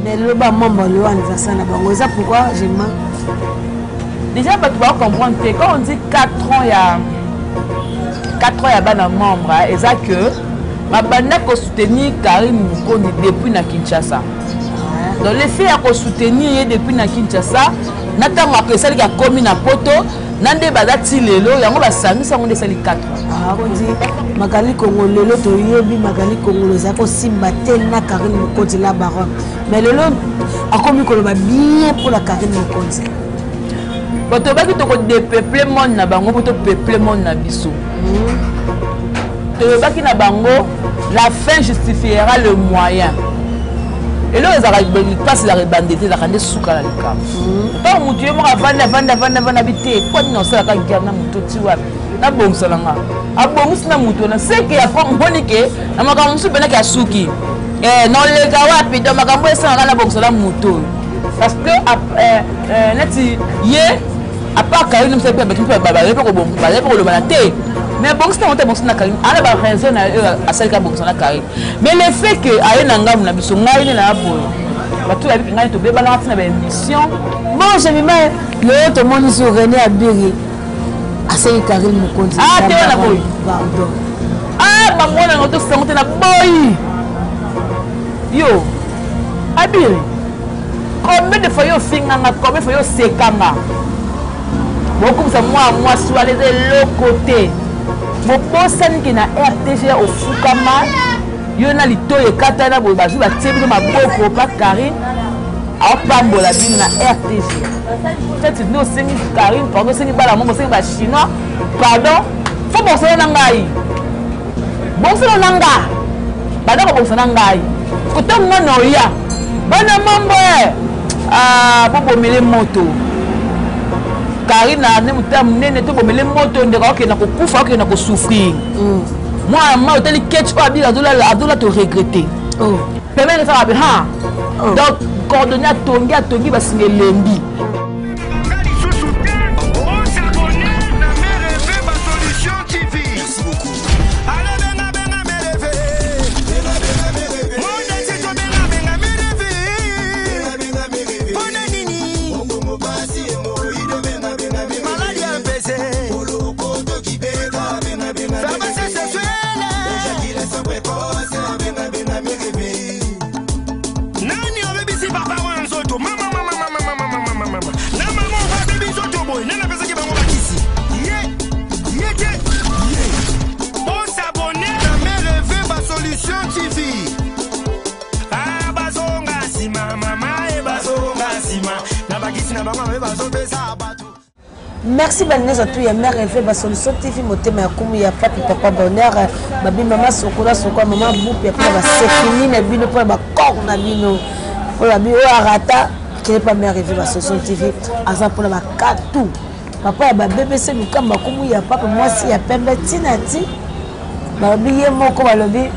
Mais le bas membre le anniversaire là-bas. C'est pourquoi j'ai mal. Déjà, tu vas comprendre que quand on dit 4 ans, il y a 4 ans, il y a un membre. Et ça que ma bande a soutenu Karine Mukoni depuis na Kinshasa. Donc les filles ont soutenu depuis na Kinshasa. Notamment que celle qui a commis na poto, nande badati lelo, yango basami sango de celle 4 ans. Ah, on dit Magali Congo lelo to yebi Magali Congo za ko simba tel na Karine Mukoni la baronne. Mais lelo a commis ko ba bien pour la Karine Mukoni. Quand tu vas dépeupler le monde, tu peupler le monde. Tu vas bango, la fin justifiera le moyen. Et là, ils passent la rebandité, la rendre sous la cam. Quand tu es mort avant d'habiter, quand tu es là, tu as bon salanga. A bon na muto na c'est que ya comme bonike na makambo su bena ka suki. Non les gawa pe do makambo esanga na bon salanga muto. Parce que neti ye à part Karine nous fait tu peux babaler pour bon babaler pour le banaté mais bon c'est monter bon na Karine ala ba raison à celle qui bon na Karine mais le fait que aye na ngam na biso ngai ni na boyo ba tout la vie ngai to be bana na ba émission moi je me mets le tout monde sur René Abiri à celle Karine Mukoni ah tu na boy pardon ah ba mona ngoto sangote na boy yo Abiri combien de fois yo finganga combien de fois yo sekanga beaucoup de moi soit les côté mon personne qui na RTG au Fukama yona lito e katana bo bazu ba tsebi ma boko pa Karine a pambola bin na RTG peut-être nous c'est Karine pardon c'est ni bala mo c'est ba chinois pardon faut bon c'est na ngai bon c'est na nga bada ko bon c'est na ngai koto ngono ya bana mambo ah bobo mele moto Karine a né tout bon mais les motos de rock na ko kufa ko na ko souffrir moi ma hôtel ketch pas bien adola te regretter oh permet de faire ha donc coordonner tongi ba singe lembi Merci Banès à tous les mères et fait solution TV moté mais comme il y a papa bonheur babi maman sokola maman boupe après va séfini na bino pour ba corps na bino pour la bio arata qui est pas mère et fait solution TV à ça pour la katou papa ya ba BBC mukamba comme il y a papa moi si ya pembe tinati babi ye moko balobi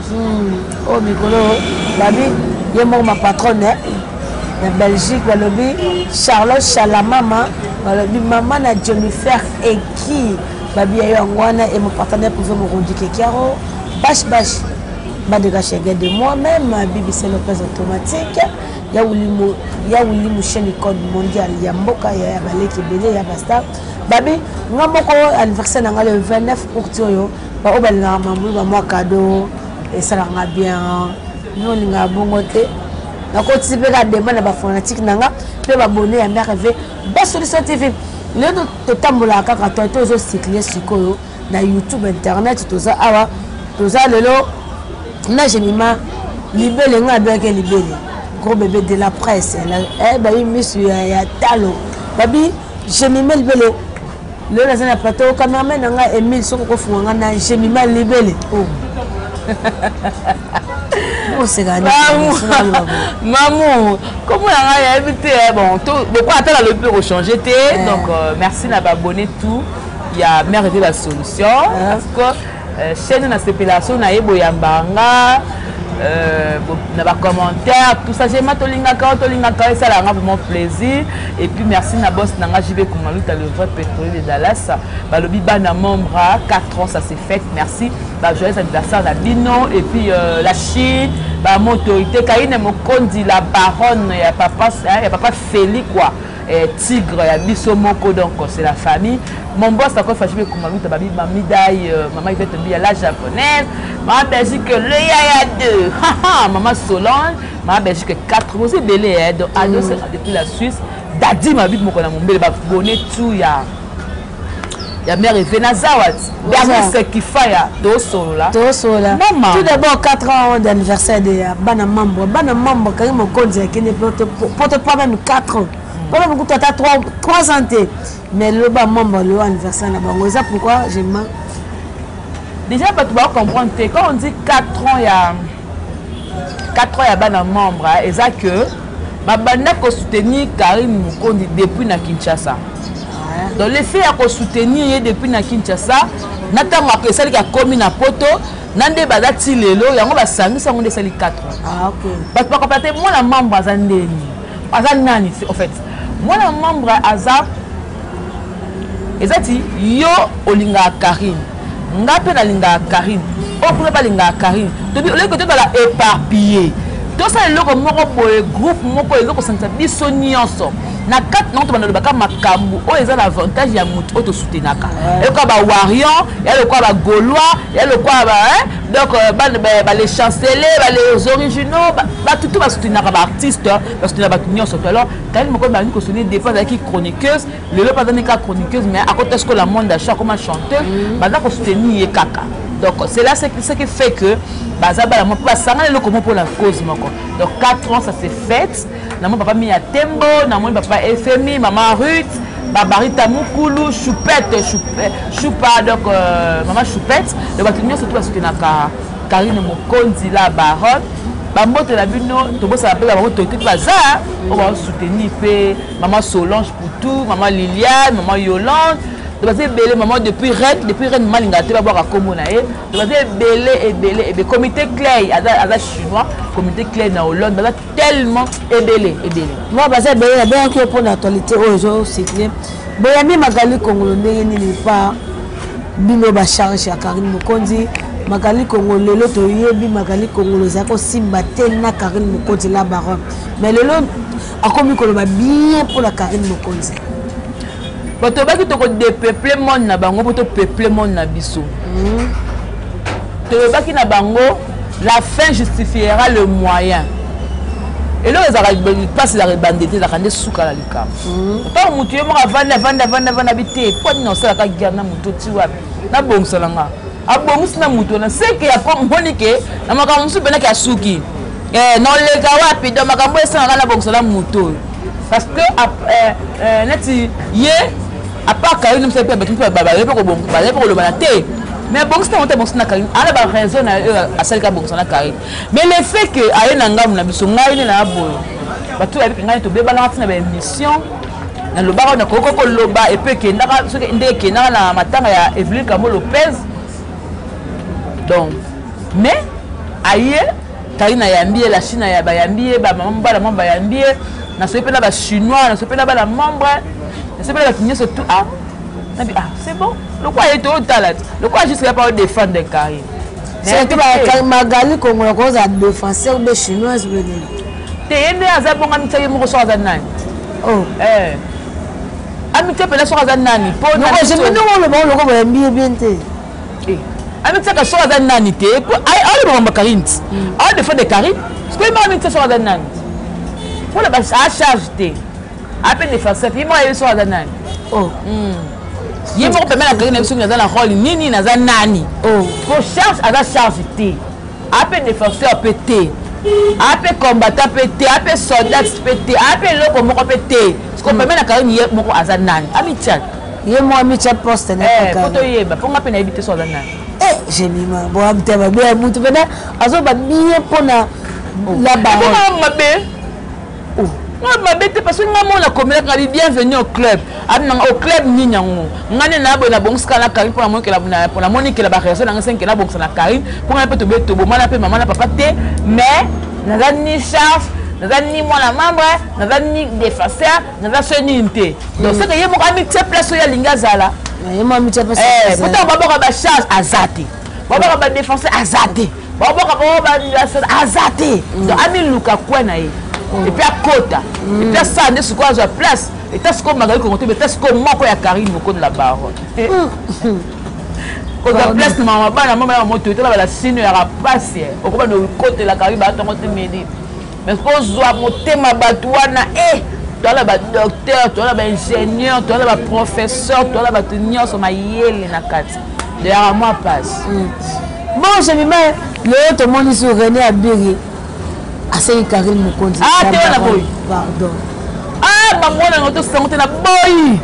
oh mikolo babi ye moko ma patronne en Belgique balobi Charlotte Chalamama balobi maman na Jennifer et qui babi yangwana et mon partenaire pour me rendre Kiaro bash ba de gâcher de moi-même BBC Lopez automatique ya wuli chaîne code mondial ya mboka ya baleki belé ya basta babi ngamoko anniversaire na le 29 octobre ba obelinga mambu ba moi cadeau et ça l'a bien nous linga bongote na côté pe la demande ba fanatique nanga pe ba abonné ya merveille ba solution TV le to tambola kaka to zo cycler sikoyo na YouTube internet to ça awa to ça lelo na jenima libele nga bien que libele gros bébé de la presse ba monsieur ya talo babi je me mets libele le na na plateau cameraman nga Emile soko ko funga na je me mets libele oh maman, comment on a invité bon, beaucoup attendent le bureau changer donc merci d'avoir abonné tout. Il y a mérité la solution parce que chez nous na sépilation na eboyambanga na ba commentaire tout ça j'aime tolingaka ça la vraiment plaisir et puis merci na boss nanga JB Kumaluta le vrai pétrolier de Dallas balobi bana membre 4 ans ça s'est fait merci ba joyeux anniversaire la Bino et puis la Chine ba autorité Kaine Mokondi la baronne ya papa Félix quoi tigre ya biso moko donc c'est la famille mon boss a quoi fâché Kumaluta babi mamidaï maman Yvette Mbia la japonaise maman Belgique le yaya 2 maman Solange maman Belgique 4 aussi belé donc ado c'est depuis la Suisse dadi ma vie moko na mombele ba bonnet tout ya mère Venazawat dernier qui fait ya do sola maman tout d'abord 4 ans d'anniversaire de bana membre quand ils me connaissent qui ne porte pas même 4 ans. Voilà beaucoup t'as 3 ans mais le bas membre le anniversaire là bon ça pourquoi j'aime déjà tu vas comprendre quand on dit 4 ans il y a 4 ans il y a bana membre et ça que ma banda ko soutenir Karine Mukondi depuis na Kinshasa donc le fait à soutenir depuis na Kinshasa natanga que celle qui a commis na poto nande bazati lelo yango basangi sango de celle 4 ans ah OK parce que peut-être moi la membre azandeni azanani en fait moi la membre azap ezati yo olinga Karine ngape na linga Karine okule ba linga Karine to bi le côté de la éparpillé to ça le moko boye groupe moko ezoko sentir biso nyonso na 4 non to bana baka makambu o eza l'avantage ya mutu auto soutenaka et quoi ba warion et le quoi ba gaulois et le quoi ba donc ba les chanceliers ba les originaux ba tout ba soutenaka ba artiste parce que na ba nyonso alors quand moko ba ni ko soutenir des fois avec chroniqueuse le pas dans cas chroniqueuse mais à côté ce que la monde d'achat comme chanteur ba na ko soutenir kaka donc c'est là ce qui fait que bazaba la mo pas sanga le comment pour la cause moko donc 4 ans ça s'est fait na mon papa mi ya tembo na mon papa FMI maman Ruth babarita mukulu choupette choupa donc maman choupette le batunyo surtout parce que na Karine Mokondi la baronne bambote la bino to bossa appelle la autorité bazar on va soutenir pe maman Solange pour tout maman Liliane maman Yolande de baser belé maman depuis Rennes malinga te ba boire comme na e de baser belé et comité clé à chinois comité clé na Hollande ba tellement belé moi baser belé la bien que pour l'actualité aujourd'hui c'est boyami magali Congo ndenge ni pas bino ba charge ya Karine Mokondi magali Congo lelo to yebi magali Congo zako simba tena Karine Mokondi la baronne mais lelo akomi ko ba bien pour la Karine Mokondi. Quand tu vas dépeupler monde na bango pour te peupler monde na biso. Tu vas qui na bango la fin justifiera le moyen. Et là ils passent la rebandité la rendre souka la lika. Pas mutu mo vanda habiter. Quoi non ça la guerre na mutu ti wapi. Na bongsolanga. Abongus na mutu na c'est que ya pas monike na makamsu benaka suki. Non les gars wapi donc makambo esa na bongsola mutu. Parce que neti ye à part Karine nous savons pas mais bon c'est on bon na Karine ala ba raison à celle qui bon na Karine mais le fait que aye na ngam na biso ngai na boyo batu avec ngai to beba na tina ba émission na loba na koko loba et puis que ndaka so que ndeke na matanga ya Evelyne Kamo Lopez donc mais aye Karine ya yambie la Chine ya ba yambie ba maman ba yambie na so pe na ba chinois na so pe na ba la membre. C'est pas la finir surtout c'est bon le quoi est au talent le quoi juste pas défendre des Karine c'est que magali Congo la cause à défenseur de chinoise venir t'es né à zabon amitié mo so azanani oh amitié pela so azanani po non je me demande le ko ba bien té amitié ka so azanani té ay ay ba Karine ay défendre des Karine ce que ma amitié so azanani pour la charge té appel défenseur puis moi ils sont à nani oh il me permet la Karine sur dans la rôle nini na za nani oh pour charge à la charge té appel défenseur pété appel combattant pété appel soldat pété appel loko moko pété ce qu'on permet la Karine moko à za nani amitié ye moi amitié poste na photo yeba pour ngapena habiter sur za nani j'ai mis ma bon amitié ba bien mutu bena azo ba bien pona la baronne oh mabete parce que on a comme la bienvenue au club. Au club ni nyango. Ngane na bo na bongska la Karine pour la monnaie pour la monnaie que la barrière ça na 5 la bongska na Karine pour un peu to bo mala pe maman na papa te mais na ni charge na ni mwana membre na ni défenseur na soni inte. Donc c'est que yemo ka mi place ya linga zala. Yemo mi place. Pourtant baba ka ba charge azati. Baba ka ba défenseur azati. Baba ka ba azati. Donc ami luka kwa na ye. Et puis à Kota, et puis à ça, on est sur quoi la place. Et t'as ce qu'on m'a dit, mais t'as ce qu'on m'a dit à Karine au de la baronne. Quand la place, maman, maman, moto, tu as la signe à passer. Au cours de côté la Karine, bah, tu m'as dit. Mais pour jouer monter ma batouana, tu as la docteur, tu as la ingénieur, tu as la professeur, tu as la tenir sur ma yelle na carte. Derrière moi passe. Bon, je me mets le tout le monde sur René Abiri. Assez Karine Mukonzi. Ah, tu es la boy. Pardon. Ah, maman, on a tous monté la boy.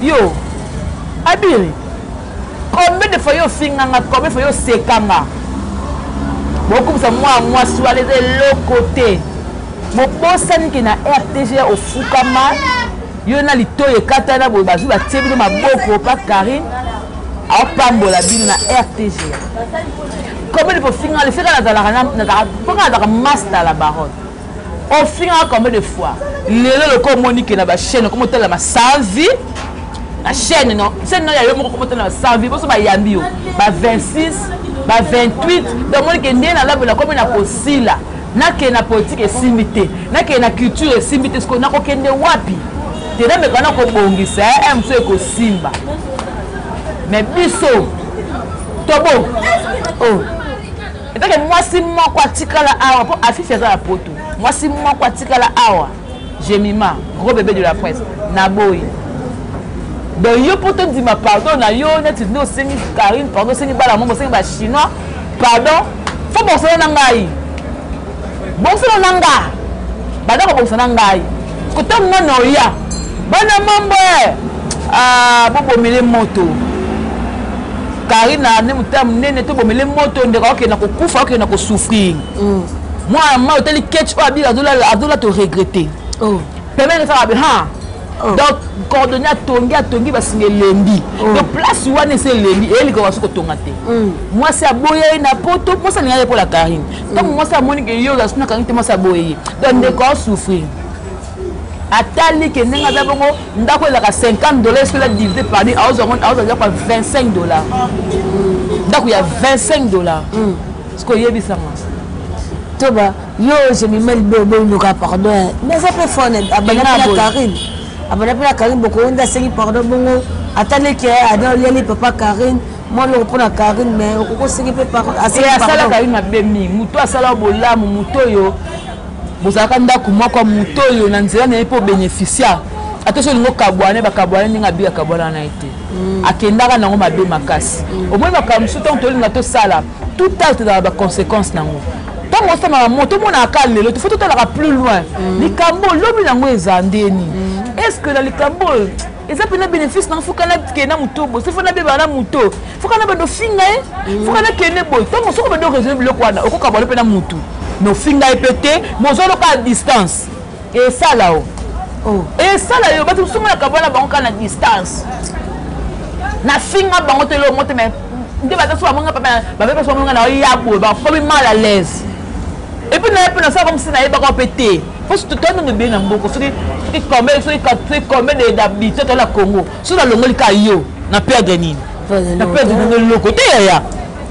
Yo, Abiri. Combien de fois yo finganga, combien de fois yo sekanga. Beaucoup ça moi soit les l'autre côté. Mon boss qui na RTG au Fukama. Yo na lito e katana bo bazu ba tsebi ma boko pa Karine. A pambola bino na RTG. Combien de fois finir le faire dans la master la baronne. On finit combien de fois le communiquer dans la chaîne comme tel la sans vie la chaîne non c'est non il y a eu comme tel la sans vie parce que yambi ba 26 ba 28 donc moi qui ndé na la comme na possible na ke na politique et simité na ke na culture et simité ce qu'on a ko kende wapi te na me kana ko bongisa mso ko simba mais biso tobo oh. Et donc moi si moi quoi tika la awa pour afficher ça la poto. Moi si moi quoi tika la awa. Jemima, gros bébé de la presse, Naboy. Donc yo pour te dire ma pardon na yo net no sengi Karine pardon sengi bala mongo sengi ba chinois. Pardon. Faut bon ça na ngai. Bon ça na nga. Bada ko bon ça na ngai. Ko to mo no ya. Bana mambo ah bobo mele moto. Karine a ne mutam nene to bomele moto ndeka ke na ko kufa ke na ko souffrir. Moi ma hôtel ketch pas bien adola te regretter. Oh. Permet de faire ha. Donc coordonner tongi ba signer lembi. Donc place wana c'est lembi et il ko wasu ko tongate. Moi c'est aboyer na poto, moi ça n'ira pour la Karine. Donc moi ça moni ke yo ga suna Karine moi ça aboyer. Donc ndeka souffrir. Atali que nenga zabongo ndako la $50 sur la divisé par des $25. Donc il y a $25. Ce que yebi ça Toba yo je me mets le no pardon mais ça peut faire abana la Karine abana la Karine beaucoup on a sengi pardon bongo atali que ada yeli papa Karine moi le reprend la Karine mais on ko sengi pe pardon assez ça la Karine m'a bemi muto asala bolamu muto yo bozaka ndako moko muto yo na nzela na po bénéficiaire attention ngo kabwane bakabwane ninga bi kabwana na été akendaka nango mabe makasi au moins bakamsu tant to linga to sala tout acte dans la conséquence nango tant mo sama moto mona akalelo il faut tout aller plus loin likambo lobi nango ezandeni est-ce que dans likambo eza pena bénéfice na fuka na kena muto bo c'est fona beba na muto fuka na bado finga fuka na kene boy tant mo soko bado réserve le kwana okokabwana pena mutu nos finga pété mon zolo à distance et ça là oh et ça là yo batu suma kabana bango na distance na finga bango te lo monte mais ndé batu so monga papa ba bébé so monga na ya bo ba ko mal à l'aise et puis na ça comme si na ba ko pété parce que tout le monde bien na mboko so ki combien d'habitants dans la Congo so na longoli ka yo na perdre nini na perdre le côté ya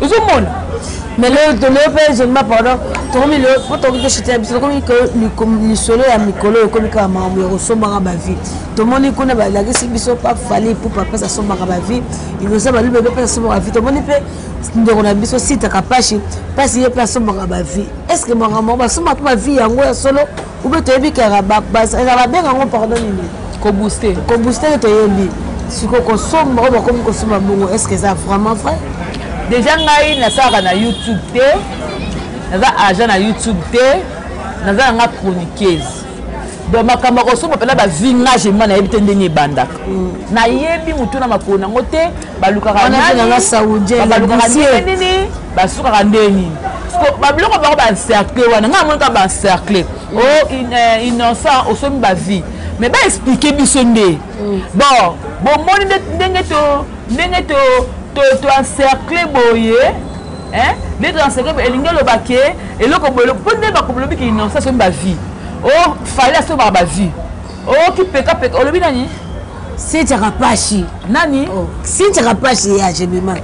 ils ont mon mais le père je m'a pardon tomi le pour toki chiter biso comme ni solo ya mikolo comme ka mambo resomba ba vie to moni kuna ba la kisi biso pas fallait pour papa ça somba ba vie il nous a ba le bébé pas somba ba vie to moni pe ndeko na biso sita kapashi pas si pas somba ba vie est-ce que mon ba somba ba vie yango ya solo ou be to yebi ka ba ça va bien yango pardon ni ko booster to yebi si ko somba ba comme ko somba bongo est-ce que ça vraiment vrai déjà ngai na saka na YouTube te naza agent na YouTube te naza nga chroniqueuse donc makambo ko somo pela ba vingage mana yebite ndeni bandaka na yebi mutu na makona ngote balukaka na saoudien balukaka nini basuka ndeni que babiloko ba ba encercler wana nga mon ka ba encercler oh innocent au somme ba vie mais ba expliquer biso ndé bon moni ndenge to encercler boye hein les encercler elinga lo baké eloko bolo pondé ba ko lobi ki innocent somme ba vie oh fallait so ba vie oh ki peka olobi nani si tu rapachi nani si tu rapachi ya jebima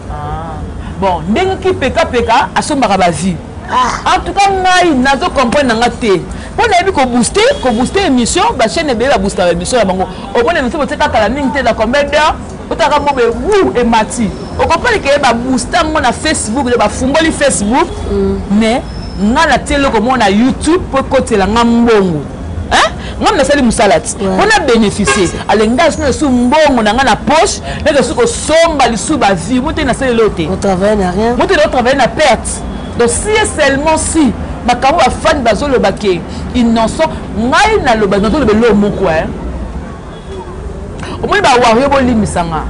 bon ndenge ki peka asombaka ba vie en tout cas ngai nazo comprendre nga te pour na bi ko booster émission ba chaîne be ba booster émission ya bango o bona nso boteka kala ningi te da combien d'heures otaka mobe wu e mati o comprendre que ba booster ngo na Facebook ba fungoli Facebook mais nga na télé ko mona YouTube pour côté la ngambongo hein ngam na sali musalati on a bénéficié alenga sino su mbongo na nga na poche na su ko somba lisu ba vie moté na sali loté on travaille na rien moté on travaille na perte donc si seulement si makambo a fan bazolo baké innocent ngai na loba na tolo belo moko hein o moi ba wario bo limisanga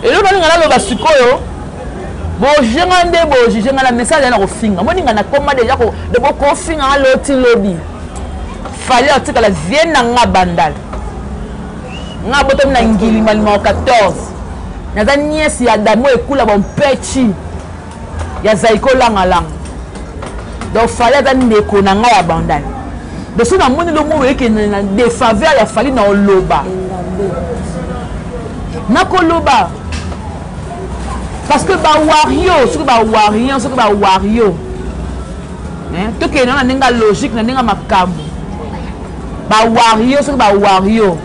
elo na ngala loba sikoyo bo jengande bo jengala message na ko finga moni ngana koma déjà ko de bo ko finga loti lobby fallait article la vienne nga bandal nga botom na ngili malima 14 naza niesi ya damo ekula bon pechi ya zaiko langa langa donc fallait dan ndeko na nga ya bandal de so na moni lo mo weke na de faveur ya fali na oloba na ko loba parce que ba wario ce que ba wario hein to ke na ninga logique na ninga makambo ba wario ce que ba wario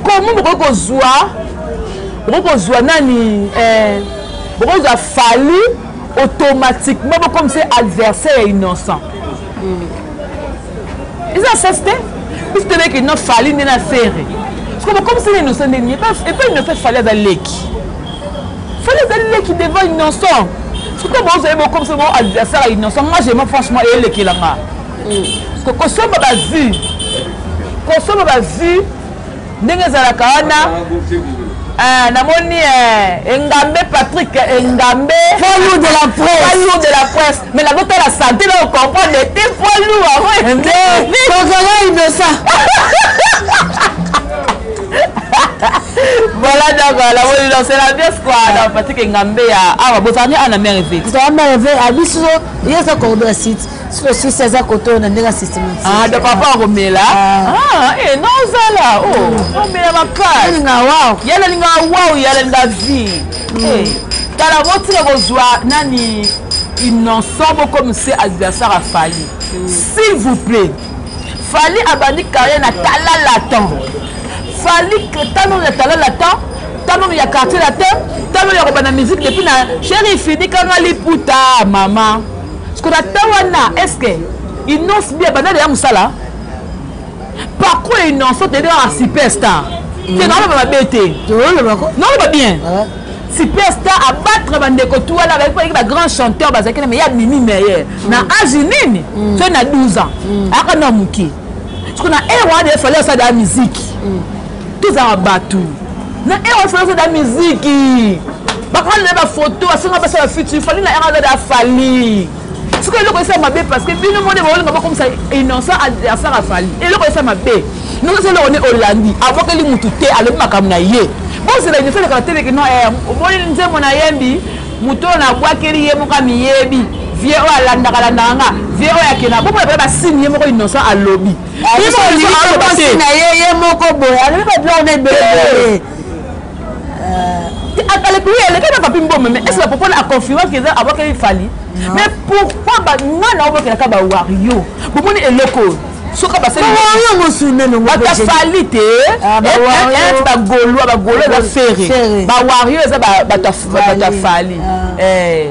comment boko zwa nani boko za fali automatiquement comme c'est adversaire innocent ils assistent puisque le mec il n'a fali ni na serré parce que comme c'est innocent et pas il ne fait fali dans leki devant innocent parce que bon c'est comme c'est mon adversaire innocent moi j'aime franchement et leki là parce que kosomba ba vie ndenge zalaka wana namoni Ngambe Patrick Ngambe poids lourd de la presse mais la botte la santé là on comprend des poids lourds avant donc innocent voilà donc la c'est la bien squad Patrick Ngambe ya botani ana merveille ça merveille abiso yesa ko do site sur le site ça koto na ndenge systématique de papa romela non zala romela makasi yala linga vie tala botika kozwa nani innocent comme c'est adversaire à Fali s'il vous plaît Fali abandi carrière na talala Fali que tano ya talala tano ya quartier latin tano ya robana musique depuis na chéri fini quand liputa maman ce qu'on attend wana est-ce que innocent bien banal ya musala par contre innocent t'es dans superstar t'es dans la bête non va bien superstar abattre bandeko tout là avec un grand chanteur bazakina mais ya mimi meilleur na âge nini tu na 12 ans aka na muki ce qu'on a un il fallait ça de la musique tous en batou na il fallait ça de la musique bakala na photo asinga basa la future fallait na era da Fali ce que le ça m'a bien parce que bino monde ba comme ça innocent adversaire à Fali et le ça m'a bien nous c'est le on est Hollandi avant que les mututé ale makamna ye bon c'est la différence quand télé que non omoni nzemo na yembi muto na bwakeli ye muka miyebi vie o alanda nga vie o yakena bo ba signe moko innocent à lobby il na ye moko boy ale ba bla on est bébé ale puis elle est pas pimbo mais est-ce que pour la confirmer que ça avant qu'il fallait mais pourquoi ba ngana obo ke ka ba wario bo moni eloko soka ba sele wario mo sunne no ba falite ba golo ba ferré ba wario ça ba ta fali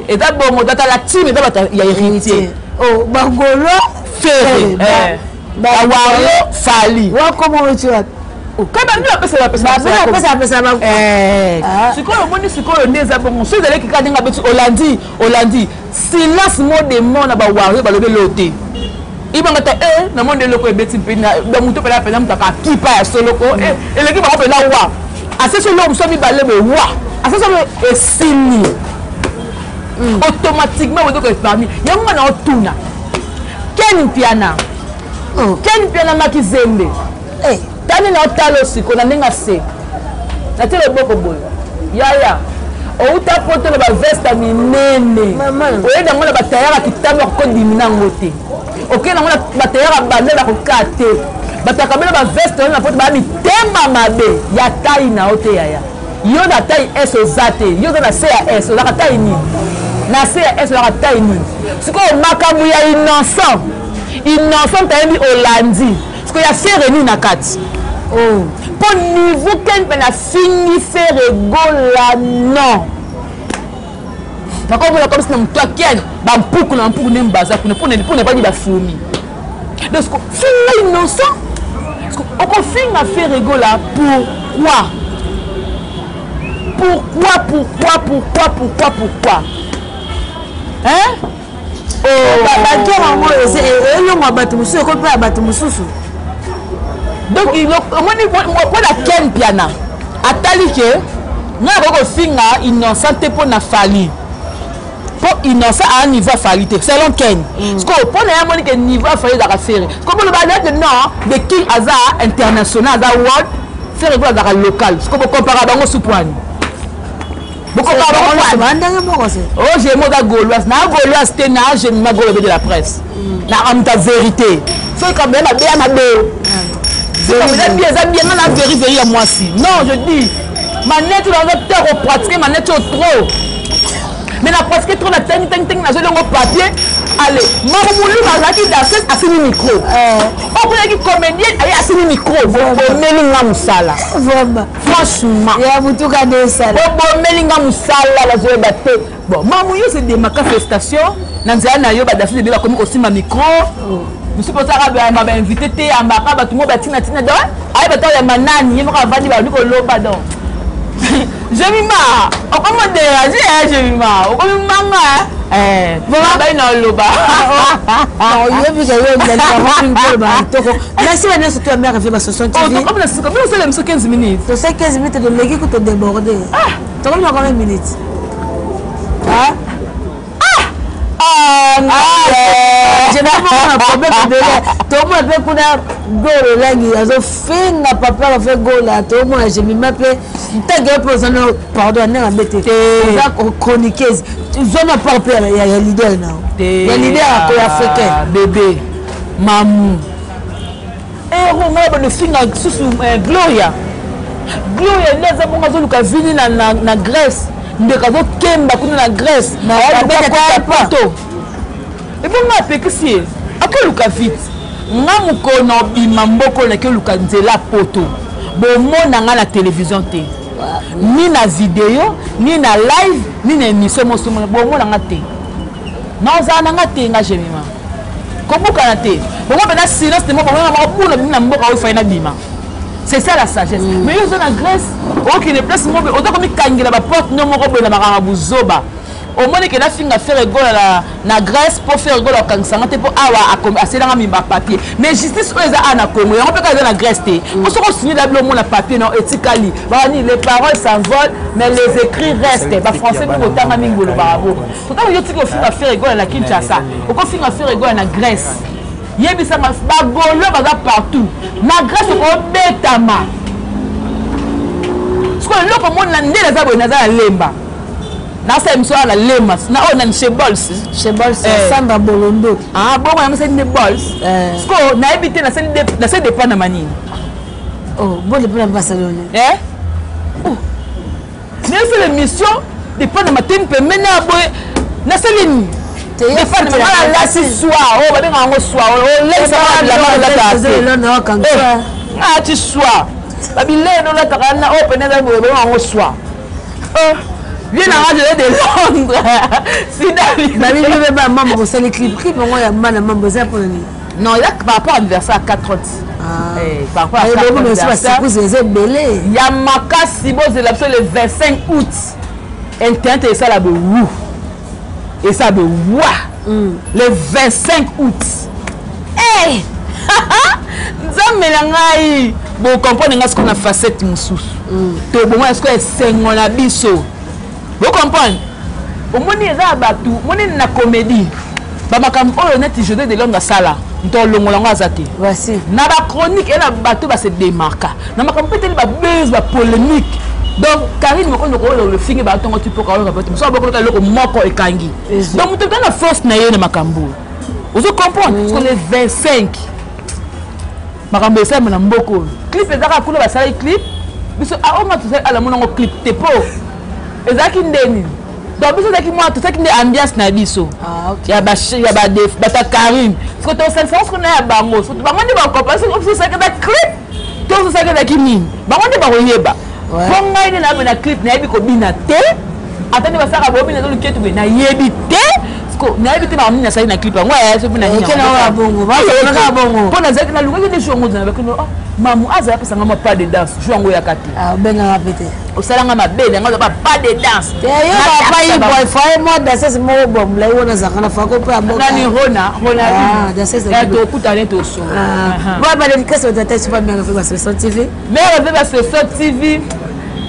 et da bongo data la team da ba ya héritier oh ba golo ferré ba wario fali wa comment tu as kaba ndio pesa sikoyo moni sikoyo ndeza bongo so zale kika ndinga betu Hollandi silence mot de mon na ba wario ba lobe loté ibanga ta na monde loko ebeti pena ba muto pela pena mutaka kipa ya soloko eleki ba pena wa aseso lo mso mi balebe wa aseso lo esini automatiquement vous êtes parmi il y a un tourna Ken Piana Ken Piana Makizembe tani na otalo siko na ninga se na tele boko boy yaya o uta poto na ba veste minene o yeda ngona batayara kitamba ko dimina ngote okena ngona batayara bandela ko kate batakamela ba veste na poto ba mitema mabe ya tai na ote yaya yo na tai eso zate yo na se ya eso la tai ni na se ya eso la tai ni siko makamu ya innocent tayebi olandi siko ya sereni na kati pour niveau ken pena fini faire rigola non par contre comme si na mtu akien ba mpuku na mpuku nembaza kuna pour ne pas dire ba fumi donc fini innocent on confine à faire rigola pourquoi hein donc il la Ken Piana atali que na ko finga innocent pour na fali pour innocent à un niveau fali selon Ken parce que pour na moni que niveau fali da faire comme le badé non de king azar international azar world faire azar local parce que comparer bango soupouani beaucoup oh j'ai mot gauloise na gauloise c'était na j'ai ma gauloise de la presse na am ta vérité c'est quand même bien ma bé c'est bien na vérité à moi si non je dis manette dans notre terre au pratiquer manette trop mais la pratiquer trop la ting na je donne au papier allez mamoulou bazaki danser a fini micro on peut dire comédien allez a fini micro bon melinga musala franchement ya mutuka de sala bon melinga musala la je batte bon mamoulou c'est des manifestations na nzala na yo ba danser de ba comme aussi ma micro je suis pour ça m'a invité té ambaka ba tout mo batina tina do ay ba ta manani yemo ka vandi ba liko loba donc je m'y marre. On comment déranger, je m'y marre. On comment manga. Bon, bah non loba. Non, il y a vu que merci à nous toi mère fait ma 60 TV. Comme ça comme ça les 15 minutes. Tu sais 15 minutes de léguer que tu déborder. Tu as combien de minutes? Je n'ai pas un problème de l'air. Tout le monde peut faire goal là, ils ont fait n'a pas peur de faire goal là. Tout le monde je m'appelle. T'as gagné pour ça non pardon on a embêté. Ça chroniqueuse. Ils ont pas peur il y a leader là. Il y a leader africain. Bébé, mamou. Et on a le film sous Gloria. Gloria les abonga zo luka vini na Grèce. Ndeka zo kemba kuna na Grèce. Na pas to. Et bon ma pekisi akoluka vite ngamu kono bimamboko na ke luka nzela poto bomona nga na télévision te ni na vidéo ni na live ni na émission mosumo bomona nga te noza na nga te nga jemima kobuka na te bongo pena silence te mo bomona mabuna na mboka o faina bima c'est ça la sagesse mais yo na Grèce ok ne place mo autant comme kangela ba porte no moko bona makanga buzoba au moins que la fille a fait rigolo na Grèce pour faire rigolo quand ça n'était pas awa à c'est dans mi papier mais justice aux ana comme on peut pas dans la Grèce té on se signer d'abord mon papier non ethically bani les paroles s'envolent mais les écrits restent ba français pour autant na mingolo barabo pourtant yo tiki au film a fait rigolo na Kinshasa au film a fait rigolo na Grèce yebisa ba golo ba partout na Grèce au betama ce que le monde na ndela za bo na za lemba na sa émission la lemas na on chez Bols Sandra Bolondo bon moi c'est des Bols sko na habité na c'est dépend na mani bon le plan Barcelone oh c'est l'émission dépend na matin pe mena boy na selini dépend na la si soir ba benga ngo soir laisse la na quand ah tu soir ba bile no la takana open na bo benga ngo soir viens à de Londres. Si David. David ne veut pas maman c'est les clips. Clip on a mal maman c'est pour lui. Non, il y a par rapport à l'anniversaire à 4h. Par rapport à 4h. Il y a Maka Sibo de l'absolu le 25 août. Internet et ça là wou. Et ça de wa. Le 25 août. Hey. Nzamela bon comprendre ce qu'on a facette mususu. To bon est-ce que c'est ngona biso. Vous comprenez? omoni eza batu moni na comédie ba makambo oyo neti José de Longa sala nto longola ngo azate voici na ba chronique et na bato ba se démarquer na makambo peut-être ba buzz ba polémique donc Karine me kono ko le fingi ba tongo tipo ka lo ka so ba ko le ko moko ekangi donc mutu na force na ye na makambo ozo comprendre parce que les 25 makambo esa na mboko clip ezaka kula ba sala clip biso a o ma tu ala mona ngo clip tepo ezaki ndeni donc biso ezaki moi tu sais que ambiance na biso ya ba def bata Karine parce que to sen force ko na ya bango so bango ndi ba ko parce que ça que da clip to ça que da kimi bango ndi ba ko yeba bon ngai ni na clip na yebi ko bina te atani ba saka bo bina do ketu be na yebi te ko na yebi te ba mna sai na clip ngo ya so bina ni na bongo ba so na bongo pona zaki na luka ke shongo na ba kino mamu aza pesa ngama pas de danse shongo ya kati benga rapete o sala ngama bele ngalo ba pas de danse te yo ba yi boy fa mo danse mo bom la yo na zakana fa ko pa mo nani rona danse ya to kutane to so ba ba dédicace au tata super bien fait parce que son TV mais on fait parce que son TV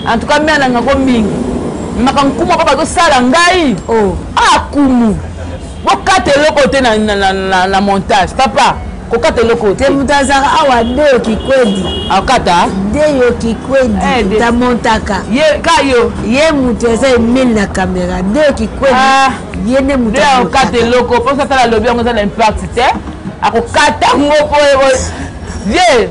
en tout cas mais na ngako mingi makankumo ko ba to sala ngai akumu bokate lokote na montage papa kokate lokote mutazaka awa de kikwedi akata de yo kikwedi ta montaka ye kayo ye muteza emil na caméra de kikwedi ye ne mutaka de okate loko pour ça la lobby on a l'impact te akokata ngopo ye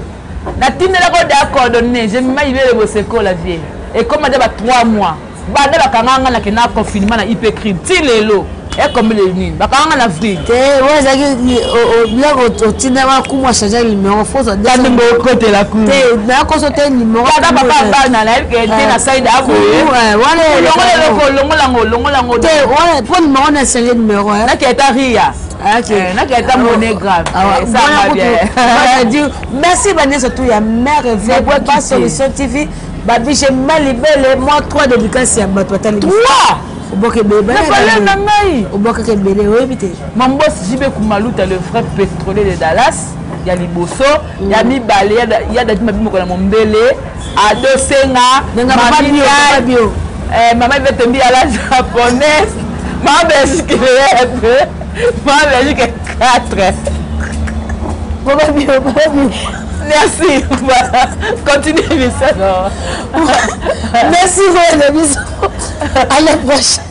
na tinela ko d'accord donné je m'aïbele boseko la vie et comme déjà 3 mois bande bakanganga na kena confinement na IP crime ti lelo et comme les nini bakanganga na vie te wazaki bien au tina wa kuma changer numéro faut ça dans le côté la cour te na ko sauter numéro kada papa na la que te na side abo longola ngo te wala pour numéro na changer numéro na keta ria na keta monnaie grave ça va bien merci Vanessa surtout ya mère et pas solution TV babi j'ai mal libéré moi 3 dédicaces ya bato batali 3 oboke bébé na ngai oboke ke belé oui bité mon boss JB Kumaluta le frère pétrolier de Dallas ya liboso ya mibale ya dati mabimo ko na mombele adosenga nga bio maman veut tomber à la japonaise maman Belgique maman Belgique 4 merci continuez ça merci à la prochaine.